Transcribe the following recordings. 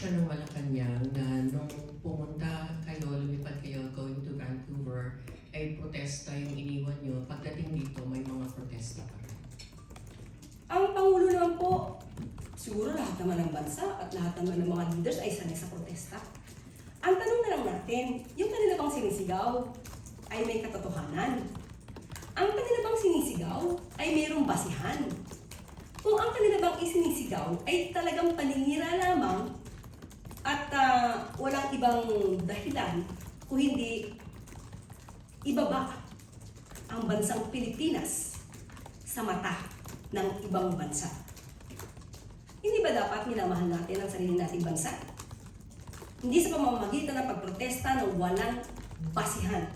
reaksyon ng Malacanang na nung pumunta kayo, lumipad kayo going to Vancouver, ay protesta yung iniwan nyo. Pagdating dito, may mga protesta pa rin. Ang Pangulo naman po, siguro lahat naman ng bansa at lahat naman ng mga leaders ay sanay sa protesta. Ang tanong na lang natin, yung kanila bang sinisigaw ay may katotohanan? Ang kanila bang sinisigaw ay mayroong basihan? Kung ang kanila bang isinisigaw ay talagang paninira lamang at walang ibang dahilan kung hindi ibaba ang bansang Pilipinas sa mata ng ibang bansa. Hindi ba dapat minamahal natin ang sarili nating bansa? Hindi sa pamamagitan ng pagprotesta ng walang basihan.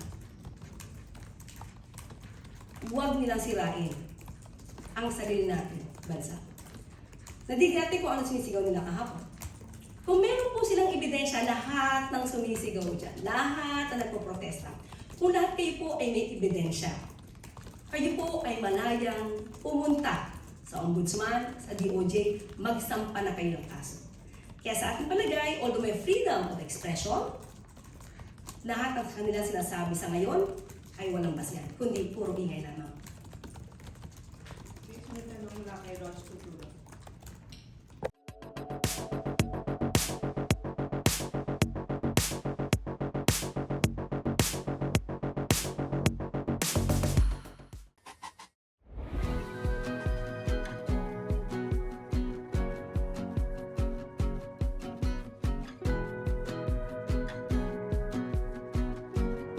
Huwag nilang sirain ang sarili natin bansa. Nadigati ko ano sinisigaw nila kahapon. Kung meron po silang ebidensya, lahat ng sumisigaw dyan, lahat na nagpo-protesta, kung lahat kayo po ay may ebidensya, kayo po ay malayang pumunta sa Ombudsman, sa DOJ, magsampa na kayo ng kaso. Kaya sa ating palagay, although may freedom of expression, lahat ng kanilang sinasabi sa ngayon ay walang basihan, kundi puro ingay lamang. May tanong mula kay Ross Tuturo.